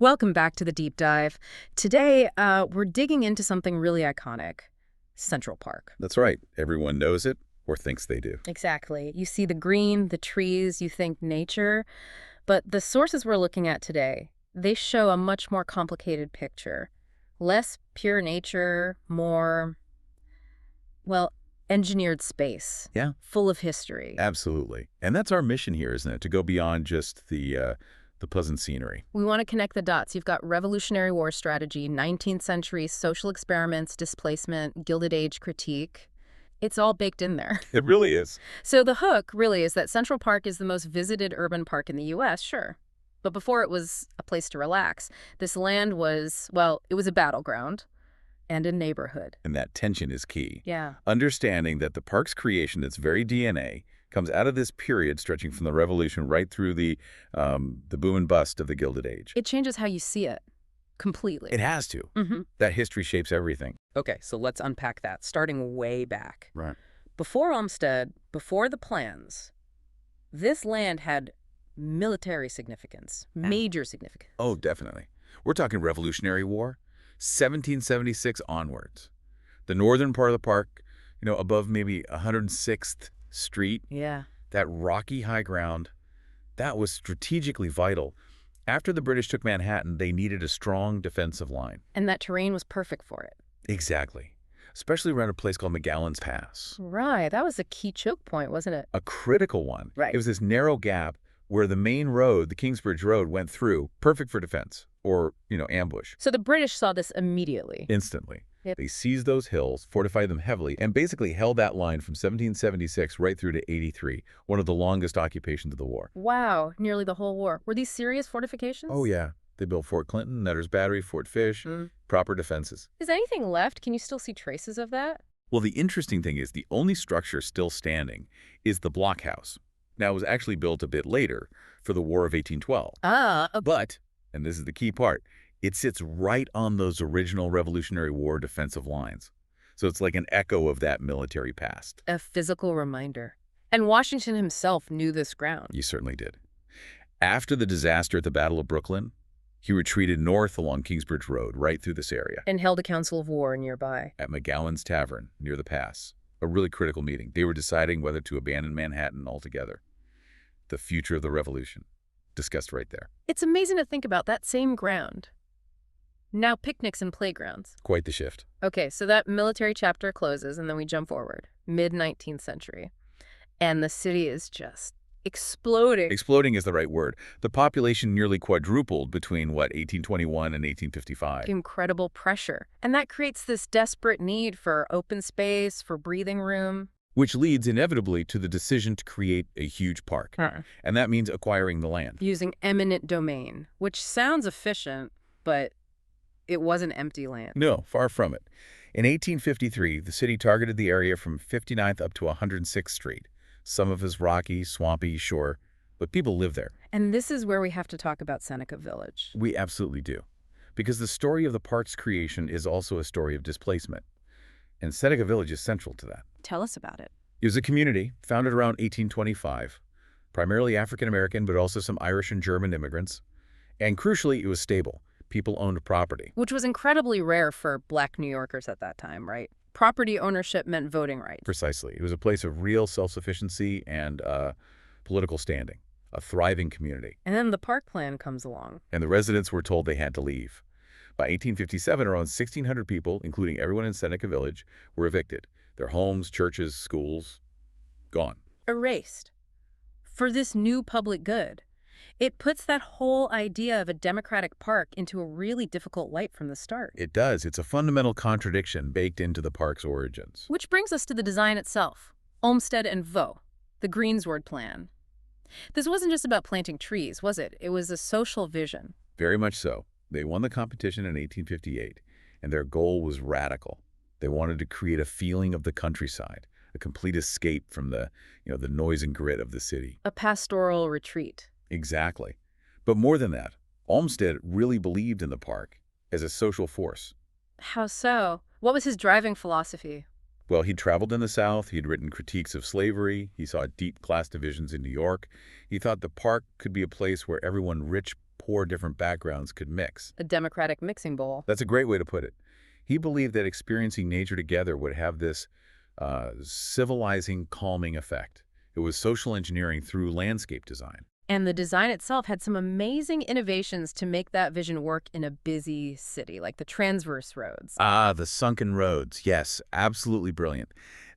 Welcome back to the deep dive. Today, we're digging into something really iconic, Central Park. That's right. Everyone knows it or thinks they do. Exactly. You see the green, the trees, you think nature, but the sources we're looking at today, they show a much more complicated picture. Less pure nature, more, well, engineered space. Yeah. Full of history. Absolutely. And that's our mission here, isn't it? To go beyond just the pleasant scenery. We want to connect the dots. You've got Revolutionary War strategy, 19th century social experiments, displacement, Gilded Age critique. It's all baked in there. It really is. So the hook really is that Central Park is the most visited urban park in the U.S., sure. But before it was a place to relax, this land was, well, it was a battleground and a neighborhood. And that tension is key. Yeah. Understanding that the park's creation, its very DNA, comes out of this period stretching from the Revolution right through the boom and bust of the Gilded Age. It changes how you see it completely. It has to. Mm-hmm. That history shapes everything. Okay, so let's unpack that, starting way back. Right. Before Olmsted, before the plans, this land had military significance, major significance. Oh, definitely. We're talking Revolutionary War, 1776 onwards. The northern part of the park, above maybe 106th Street, Yeah. that rocky high ground, that was strategically vital. After the British took Manhattan, they needed a strong defensive line. And that terrain was perfect for it. Exactly. Especially around a place called Magellan's Pass. Right, that was a key choke point, wasn't it? A critical one. Right. It was this narrow gap where the main road, the Kingsbridge Road, went through, perfect for defense or, ambush. So the British saw this immediately. Instantly. Yep. They seized those hills, fortified them heavily, and basically held that line from 1776 right through to 83, one of the longest occupations of the war. Wow, nearly the whole war. Were these serious fortifications? Oh, yeah. They built Fort Clinton, Netter's Battery, Fort Fish, proper defenses. Is anything left? Can you still see traces of that? Well, the interesting thing is the only structure still standing is the blockhouse. Now, it was actually built a bit later for the War of 1812. But, and this is the key part, it sits right on those original Revolutionary War defensive lines. So it's like an echo of that military past. A physical reminder. And Washington himself knew this ground. He certainly did. After the disaster at the Battle of Brooklyn, he retreated north along Kingsbridge Road, right through this area. And held a council of war nearby. At McGowan's Tavern, near the pass. A really critical meeting. They were deciding whether to abandon Manhattan altogether. The future of the revolution. Discussed right there. It's amazing to think about that same ground. Now picnics and playgrounds. Quite the shift. Okay, so that military chapter closes, and then we jump forward. Mid-19th century. And the city is just exploding. Exploding is the right word. The population nearly quadrupled between, 1821 and 1855. Incredible pressure. And that creates this desperate need for open space, for breathing room. Which leads inevitably to the decision to create a huge park. And that means acquiring the land. Using eminent domain, which sounds efficient, but it wasn't empty land. No, far from it. In 1853, the city targeted the area from 59th up to 106th Street. Some of it is rocky, swampy, sure, but people live there. And this is where we have to talk about Seneca Village. We absolutely do. Because the story of the park's creation is also a story of displacement. And Seneca Village is central to that. Tell us about it. It was a community founded around 1825, primarily African-American, but also some Irish and German immigrants. And crucially, it was stable. People owned property. Which was incredibly rare for Black New Yorkers at that time, right? Property ownership meant voting rights. Precisely. It was a place of real self-sufficiency and political standing, a thriving community. And then the park plan comes along. And the residents were told they had to leave. By 1857, around 1,600 people, including everyone in Seneca Village, were evicted. Their homes, churches, schools, gone. Erased. For this new public good. It puts that whole idea of a democratic park into a really difficult light from the start. It does. It's a fundamental contradiction baked into the park's origins. Which brings us to the design itself. Olmsted and Vaux, the Greensward Plan. This wasn't just about planting trees, was it? It was a social vision. Very much so. They won the competition in 1858, and their goal was radical. They wanted to create a feeling of the countryside, a complete escape from the noise and grit of the city. A pastoral retreat. Exactly. But more than that, Olmsted really believed in the park as a social force. How so? What was his driving philosophy? Well, he'd traveled in the South. He'd written critiques of slavery. He saw deep class divisions in New York. He thought the park could be a place where everyone, rich, poor different backgrounds could mix. A democratic mixing bowl. That's a great way to put it. He believed that experiencing nature together would have this civilizing, calming effect. It was social engineering through landscape design. And the design itself had some amazing innovations to make that vision work in a busy city, like the transverse roads. Ah, the sunken roads. Yes, absolutely brilliant.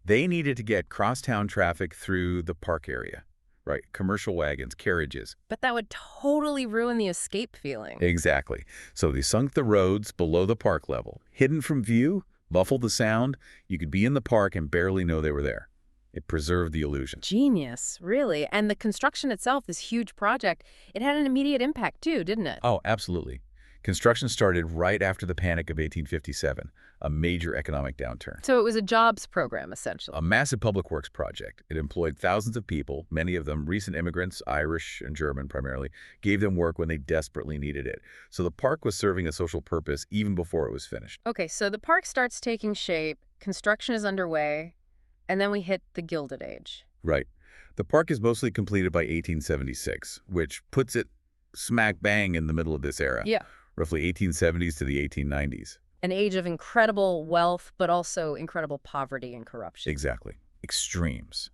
They needed to get crosstown traffic through the park area, right? Commercial wagons, carriages. But that would totally ruin the escape feeling. Exactly. So they sunk the roads below the park level. Hidden from view, muffled the sound. You could be in the park and barely know they were there. It preserved the illusion. Genius, really. And the construction itself, this huge project, it had an immediate impact too, didn't it? Oh, absolutely. Construction started right after the Panic of 1857, a major economic downturn. So it was a jobs program, essentially. A massive public works project. It employed thousands of people, many of them recent immigrants, Irish and German primarily, gave them work when they desperately needed it. So the park was serving a social purpose even before it was finished. Okay, so the park starts taking shape, construction is underway, and then we hit the Gilded Age. Right. The park is mostly completed by 1876, which puts it smack bang in the middle of this era. Yeah. Roughly 1870s to the 1890s. An age of incredible wealth, but also incredible poverty and corruption. Exactly. Extremes.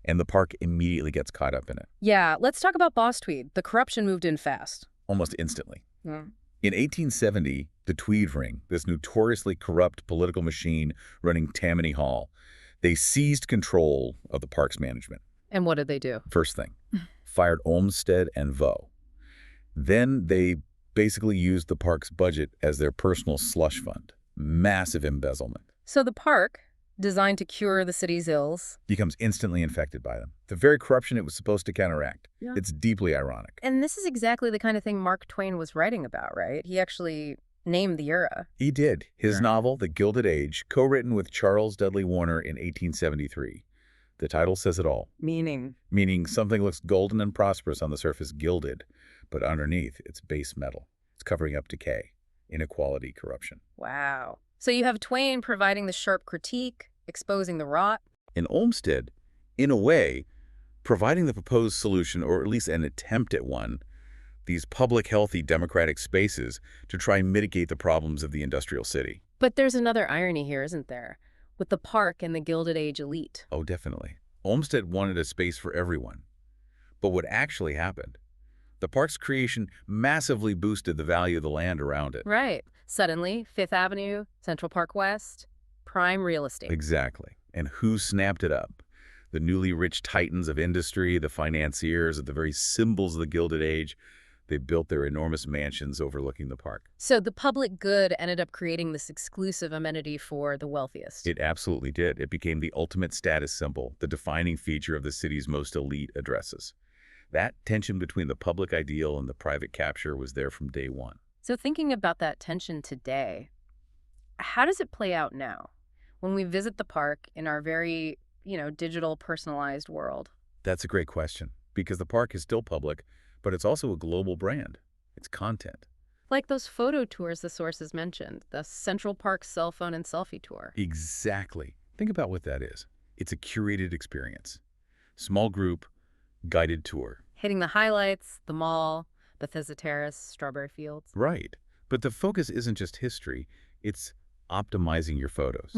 And the park immediately gets caught up in it. Yeah, let's talk about Boss Tweed. The corruption moved in fast. Almost instantly. Yeah. In 1870, the Tweed Ring, this notoriously corrupt political machine running Tammany Hall, they seized control of the park's management. And what did they do? First thing, fired Olmsted and Vaux. Then they basically used the park's budget as their personal slush fund. Massive embezzlement. So the park, designed to cure the city's ills, becomes instantly infected by them. The very corruption it was supposed to counteract. Yeah. It's deeply ironic. And this is exactly the kind of thing Mark Twain was writing about, right? He actually named the era. He did. His novel, The Gilded Age, co-written with Charles Dudley Warner in 1873. The title says it all. Meaning Something looks golden and prosperous on the surface, gilded, but underneath, it's base metal. It's covering up decay, inequality, corruption. wow. So you have Twain providing the sharp critique, exposing the rot. In Olmsted, in a way, providing the proposed solution, or at least an attempt at one, these public, healthy, democratic spaces to try and mitigate the problems of the industrial city. But there's another irony here, isn't there? With the park and the Gilded Age elite. Oh, definitely. Olmsted wanted a space for everyone. But what actually happened? The park's creation massively boosted the value of the land around it. Right. Suddenly, Fifth Avenue, Central Park West, prime real estate. Exactly. And who snapped it up? The newly rich titans of industry, the financiers, the very symbols of the Gilded Age. They built their enormous mansions overlooking the park. So the public good ended up creating this exclusive amenity for the wealthiest. It absolutely did. It became the ultimate status symbol, the defining feature of the city's most elite addresses. That tension between the public ideal and the private capture was there from day one. So thinking about that tension today, how does it play out now when we visit the park in our very, digital personalized world? That's a great question, because the park is still public, but it's also a global brand. It's content. Like those photo tours the sources mentioned, the Central Park cell phone and selfie tour. Exactly. Think about what that is. It's a curated experience. Small group, guided tour. Hitting the highlights, the mall, Bethesda Terrace, Strawberry Fields. Right. But the focus isn't just history. It's optimizing your photos.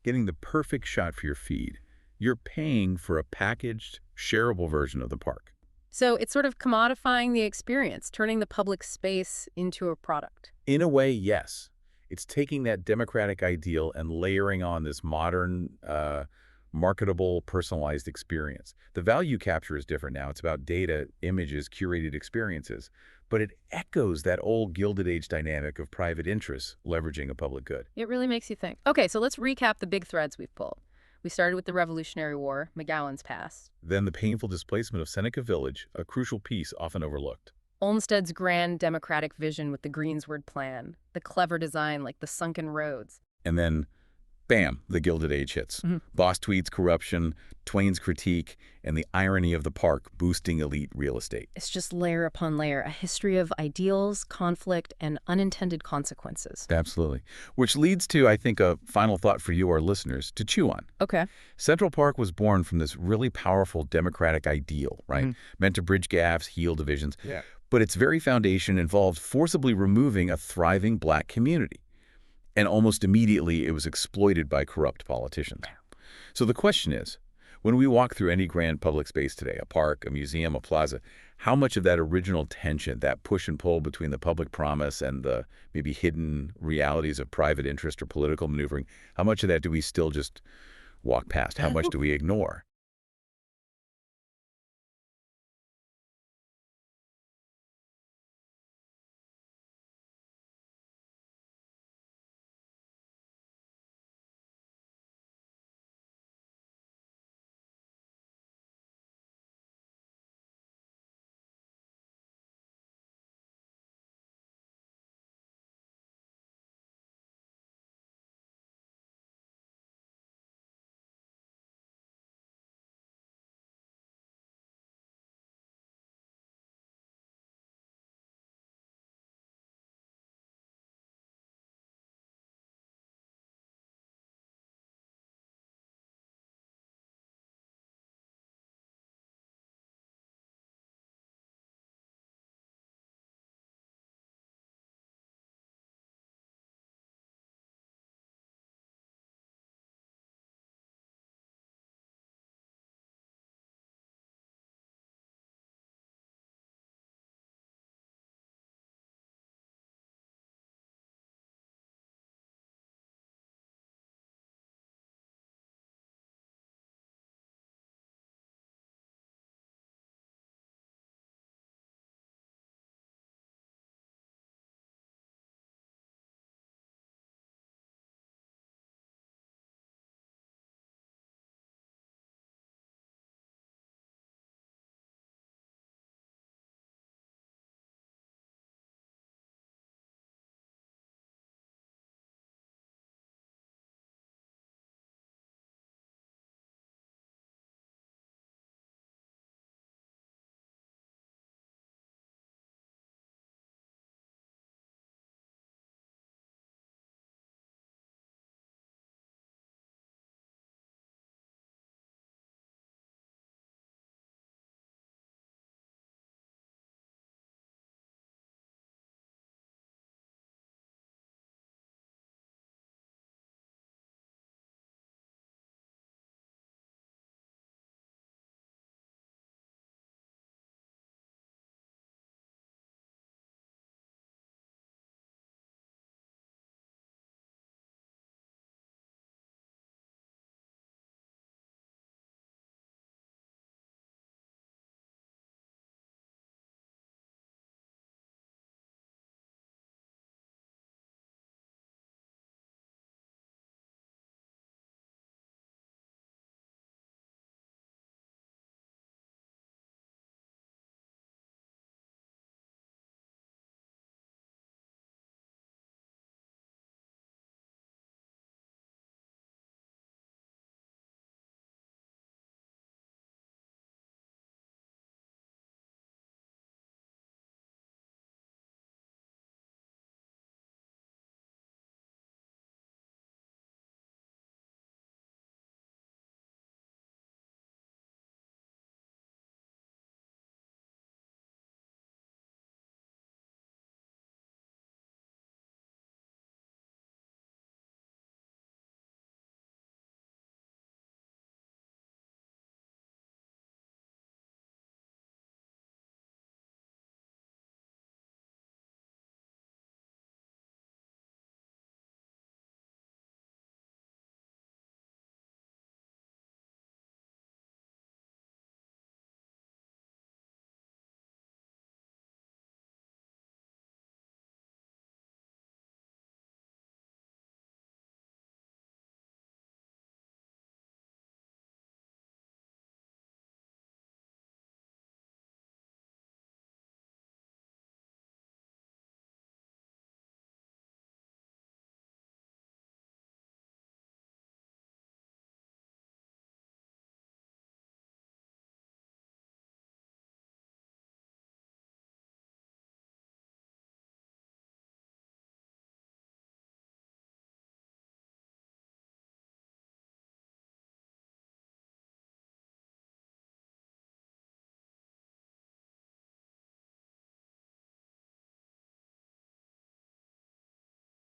Getting the perfect shot for your feed. You're paying for a packaged, shareable version of the park. So it's sort of commodifying the experience, turning the public space into a product. In a way, yes. It's taking that democratic ideal and layering on this modern, marketable, personalized experience. The value capture is different now. It's about data, images, curated experiences. But it echoes that old Gilded Age dynamic of private interests leveraging a public good. It really makes you think. Okay, so let's recap the big threads we've pulled. We started with the Revolutionary War, McGowan's past. Then the painful displacement of Seneca Village, a crucial piece often overlooked. Olmsted's grand democratic vision with the Greensward Plan, the clever design like the sunken roads. And then, bam, the Gilded Age hits. Boss Tweed's corruption, Twain's critique, and the irony of the park boosting elite real estate. It's just layer upon layer, a history of ideals, conflict, and unintended consequences. Absolutely. Which leads to, I think, a final thought for you, our listeners, to chew on. Okay. Central Park was born from this really powerful democratic ideal, right? Meant to bridge gaps, heal divisions. Yeah. But its very foundation involved forcibly removing a thriving black community. And almost immediately, it was exploited by corrupt politicians. So the question is, when we walk through any grand public space today, a park, a museum, a plaza, how much of that original tension, that push and pull between the public promise and the maybe hidden realities of private interest or political maneuvering, how much of that do we still just walk past? How much do we ignore?